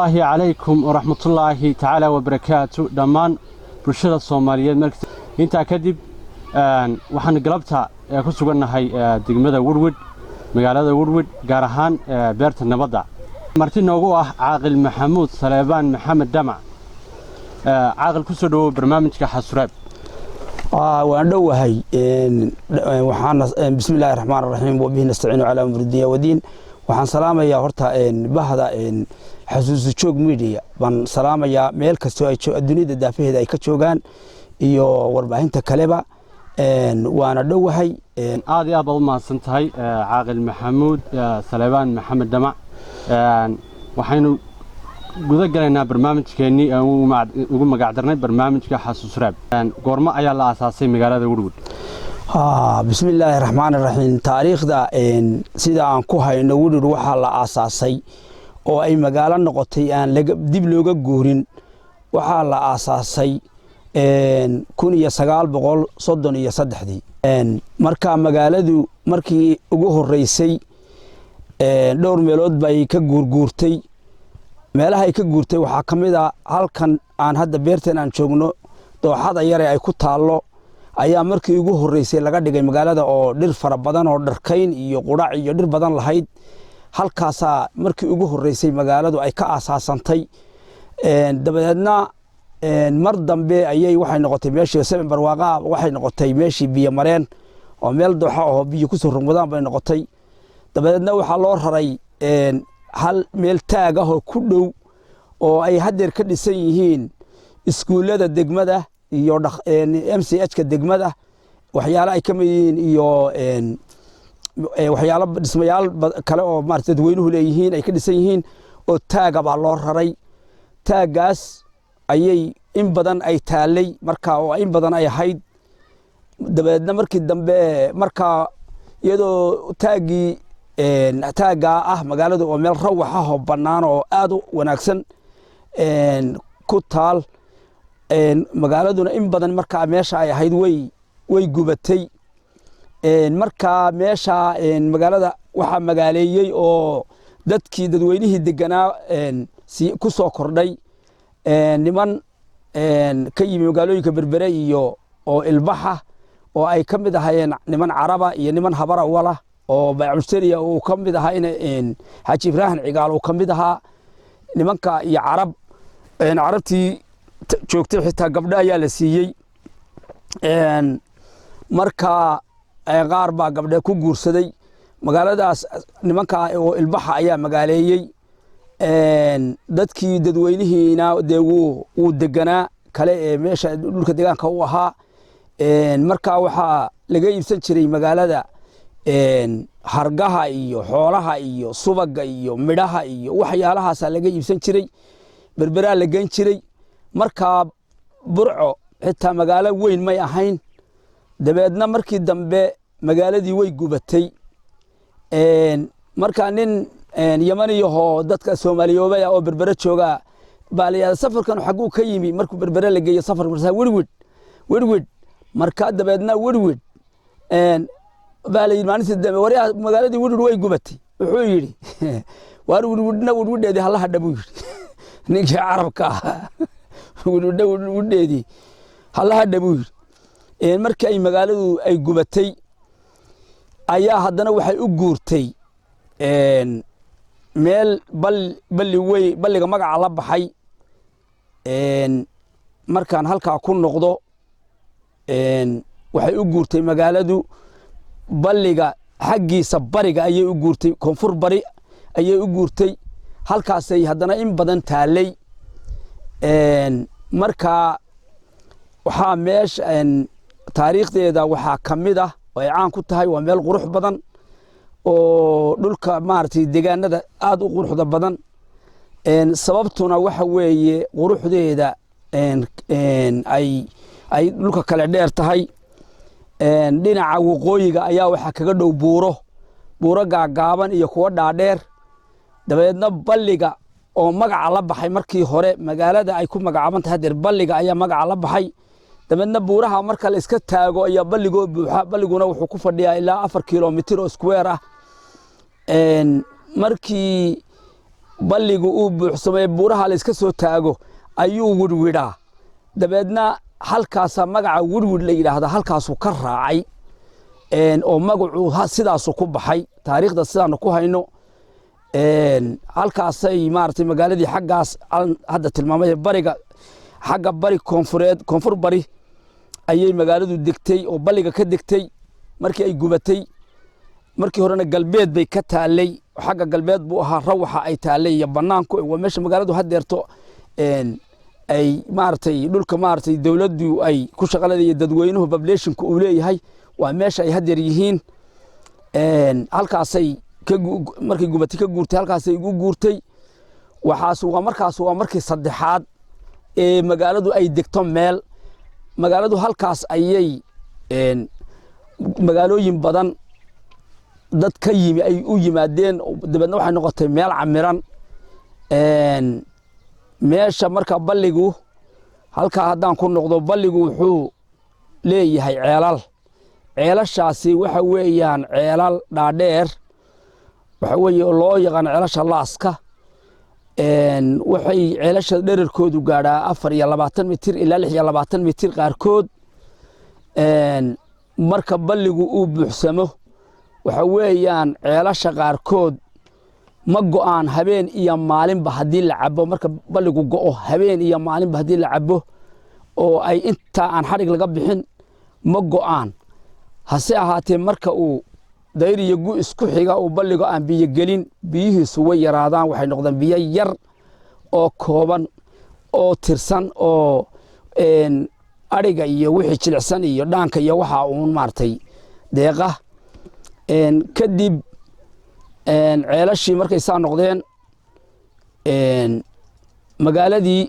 الله عليكم ورحمة الله تعالى وبركاته دمان برشلة الصومالية مركز انت كدب waxaan galabta ku sugannahay degmada Woodwood magaalada Woodwood gaar ahaan beerta nabadda marti noogu ah Caaqil Maxamuud Saleebaan Maxamed Damac caaqil ku soo dhaw barnaamijka Xasuraab waan dhawahay waxaan bismillaahir rahmaanir rahiim wa bihi nastaciinu ala umuri dunya wa diin waxaan salaamayaa horta bahda xasuus joog media baan salaamayaa meel kasto ay dunida daafaheeda ay ka joogaan iyo warbaahinta kaleba وانا دوحي aad iyo aad u mahadsan tahay Caaqil Maxamuud Saleebaan Maxamed Damac waxaynu guda galaynaa barnaamijkeennii ugu magac darnay barnaamijka Xasuusraab goorma ayaa la aasaasay magaalada Woodwood bismillaahir rahmaanir rahiim taariikhda sida aan ku hayno Woodwood waxa la aasaasay oo ay magaalo noqotay aan dib looga goorin waxa la aasaasay 1933 marka magaaladu markii ugu horeysay dhowr meelood bay ka guurguurtay meelaha ay ka guurtay waxa kamid ah halkan aan hadda beertan aan joogno dooxada yar ay ku taalo ayaa markii ugu horeysay laga dhigay magaalada oo dhir fara badan oo dharkayn iyo qurac iyo dhir badan lahayd halkaas markii ugu horeysay magaaladu ay ka asaasantay dabadeedna mar dambe ayay waxay noqotay meeshii Seven Barwaaqo waxay noqotay meeshii biyo mareen oo meel dooxa oo biyo ku soo rogmadaan bay noqotay dabadeedna waxa loo raray hal meel taag ah oo ku dhow oo ay hadeer ka dhisan yihiin iskuulada degmada iyo MCH ka degmada waxyaalo ay kamid yihiin iyo waxyaalo dhismayaal kale oo maartay dadweynuhu leeyihiin ay ka dhisan yihiin oo taaga baa loo raray taagaas ayay in badan ay taalay marka oo in badan ay ahayd dabadeedna markii dambe marka iyadoo taaga ah magaalada oo meel rawax ah oo banaan oo aad u wanaagsan ku taal magaaladuna in badan marka meesha ay ahayd way gubatay marka meesha magaalada waxa magaaleeyay oo dadkii dadweynihii deganaa ku soo kordhay niman ka yimi magaalooyinka berbere iyo oo ilbaxa oo ay kamid ahaayeen niman caraba iyo niman habara wala oo baycusteriya oo kamid ahaa in Xaaji Ibrahim Cigaal oo kamid ahaa nimanka iyo carabtii joogtay xitaa gabdha ayaa la siiyay marka qaar baa gabdha ku guursaday magaaladaas nimanka oo ilbaxa ayaa magaaleeyay dadkii dadweynihiina uu deganaa kale ee meesha dhulka deegaanka u ahaa marka waxa laga iibsan jiray magaalada hargaha iyo xoolaha iyo subaga iyo midhaha iyo waxyaalahaas laga iibsan jiray berbera la geyn jiray marka burco xitaa magaalo weyn may ahayn dabeedna markii dambe magaaladii way gubatay marka nin yamaniyaho dadka Soomaaliyeed oo berbera jooga baaliya safarkan xaguu ka yimi markuu berbera la geeyo safar marsaa Woodwood marka dabeedna Woodwood baaliya maalintii dambe wariyaha magaaladii Woodwood way gubatay wuxuu yiri waar Woodwood halaha dhabu yiri ninkii carabka Woodwood halaha dhabu yiri markii ay magaaladu ay gubatay ayaa haddana waxay u guurtay meel balliga magaca la baxay markaan halka ku noqdo waxay u guurtay magaaladu balliga xaqiisa bariga ayay u guurtay koonfur bari ayay u guurtay halkaas ay haddana in badan taalay marka waxa meesha taariikhdeeda waxa kamid ah oo ay caan ku tahay waa meel qurux badan oo dhulka maartay deegaanada aad u quruxda badan sababtuna waxa weeye quruxdeeda ay dhulka kale dheer tahay dhinaca waqooyiga ayaa waxa kaga dhow buuro gaagaaban iyo kuwa dhaadheer dabeedna balliga oo magaca la baxay markii hore magaalada ay ku magacaaban tahay hadeer balliga ayaa magaca la baxay dabeedna buuraha marka la iska taago ayaa balligoo buuxa balliguna wuxuu ku fadhiyaa ilaa 4 kilomitir oo square ah markii balligu uu buuxsamay buuraha la iska soo taago ayuu wirwidhaa dabeedna halkaas magaca wirwid la yiraahdo halkaas uu ka raacay oo magacu sidaas ku baxay taariikhda sidaan ku hayno halkaas ay maartay magaaladii xaggaas hadda tilmaamay bariga xagga bari koonfur bari ayay magaaladu degtay oo balliga ka degtay markii ay gubatay markii horena galbeed bay ka taalay xagga galbeed buu ahaa rawaxa ay taalay iyo banaanku waa meesha magaaladu hadeerto ay maartay dhulka maartay dawladdu ay ku shaqalayay dadweynuhu population-ku uu leeyahay waa meesha ay hadeer yihiin halkaas ay markii gubatay ka guurtay halkaas ay ugu guurtay markaas waa markii saddexaad ee magaaladu ay degto meel magaaladu halkaas ayay magaalooyin badan dad ka yimi ay u yimaadeen dabadna waxay noqotay meel camiran meesha marka balligu halka haddaan ku noqdo balligu wuxuu leeyahay ceelashaasi waxa weeyaan ceelal dhaadheer waxa weeye loo yaqaan ceelasha laaska waxay ceelasha dhererkoodu gaadhaa 24 mitir ilaa 26 mitir qaarkood marka balligu uu buuxsamo waxa weeyaan ceelasha qaarkood ma go'aan habeen iyo maalinba hadii la cabo marka balligu go'o habeen iyo maalinba hadii la cabo oo ay inta aan xarig laga bixin ma go'aan hase ahaatee marka uu dayriyo gu isku xiga oo balliga aan biyo gelin biyihiisu way yaraadaan waxay noqdaan biyo yar oo kooban oo tirsan oo ariga iyo wixii jilicsan iyo dhaanka iyo waxa uu maartay deeqa kadib ceelashii markay saa noqdeen magaaladii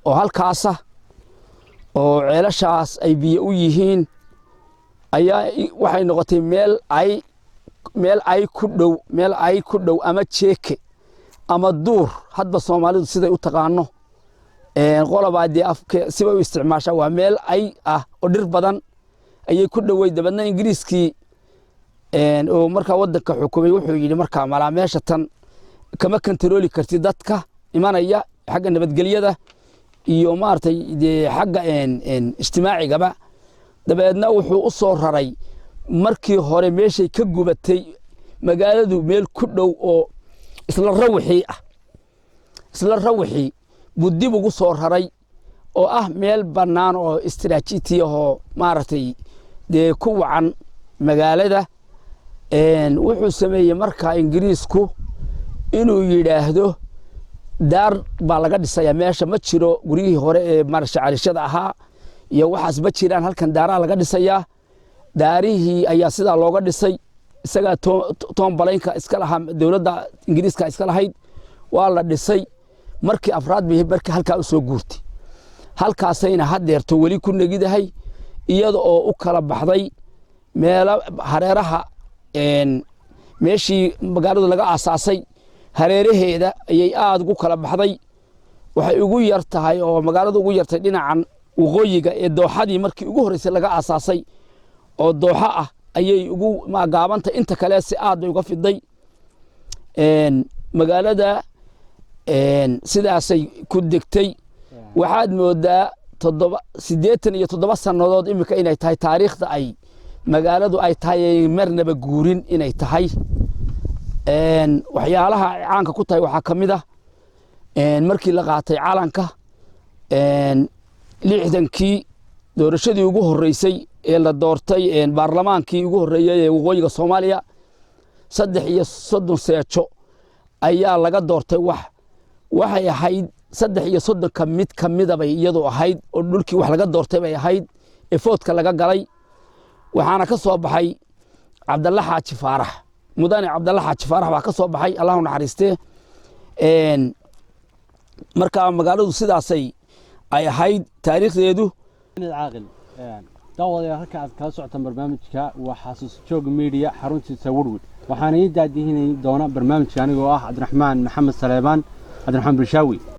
oo halkaasa oo ceelashaas ay biyo u yihiin ayaa waxay noqotay meel ay ku dhow ama jeeke ama duur hadba Soomaalidu siday u taqaano qolabaadii afka siba u isticmaasha waa meel ay oo dhir badan ayay ku dhaway dabadna Ingiriiskii oo marka wadanka xukumay wuxuu yiri marka meesha tan kama kantarooli kartid dadka imanaya xagga nabadgelyada iyo maartay xagga ijtimaacigaba dabeedna wuxuu u soo raray markii hore meeshay ka gubatay magaaladu meel ku dhow oo isla rawixi budib ugu soo raray oo meel banaan oo istiraatiiji ah maartay ku wacan magaalada wuxuu sameeyay marka Ingiriisku inuu yiraahdo daar baa laga dhisay meesha ma jiro guriyihii hore ee marshaalishada ahaa iyo waxaas ba jiraan halkan daaraa laga dhisaya daarihii ayaa sida looga dhisay isaga toon balaynka iska lahaa dawladda Ingiriiska iska lahayd waa la dhisay markii afraad bay barka halka u soo guurtay halkaasayna hadeerto wali ku nagidahay iyada oo u kala baxday meel hareeraha meeshii magaalada laga aasaasay hareeraheeda ayay aad ugu kala baxday waxay ugu yar tahay oo magaalada ugu yartay dhinacan waqooyiga ee dooxadii markii ugu horeysay laga aasaasay oo dooxa ayay ugu gaabanta inta kale si aad bay uga fiday magaalada sidaasay ku degtay waxaad moodaa 87 sanadood imika inay tahay taariikhda ay magaaladu ay tahay marnaba guurin inay tahay waxyaalaha caanka ku tahay waxa kamid markii la qaatay calanka 60kii doorashadii ugu horeysay ee la doortay baarlamaankii ugu horeeyay ee waqooyiga Soomaaliya 3 seejo ayaa laga doortay waxay ahayd 3 ka mid kamida bay iyadoo ahayd oo dhulkii wax laga doortay bay ahayd ee foodka laga galay waxaana ka soo baxay Cabdalla Xaaji Faarax mudane Cabdalla Xaaji Faarax baa ka soo baxay Allahu naxariistee marka magaaladu sidaasay ay ahayd taariikhdeedu caaqil dawada halka aad ka socotaan barnaamijka waa xasuus joog media xaruntiisa Woodwood waxaan idin daadihinay doona barnaamijka anigoo Cabdiraxmaan Maxamed Saleeman Cabdiraxmaan Bilshaawi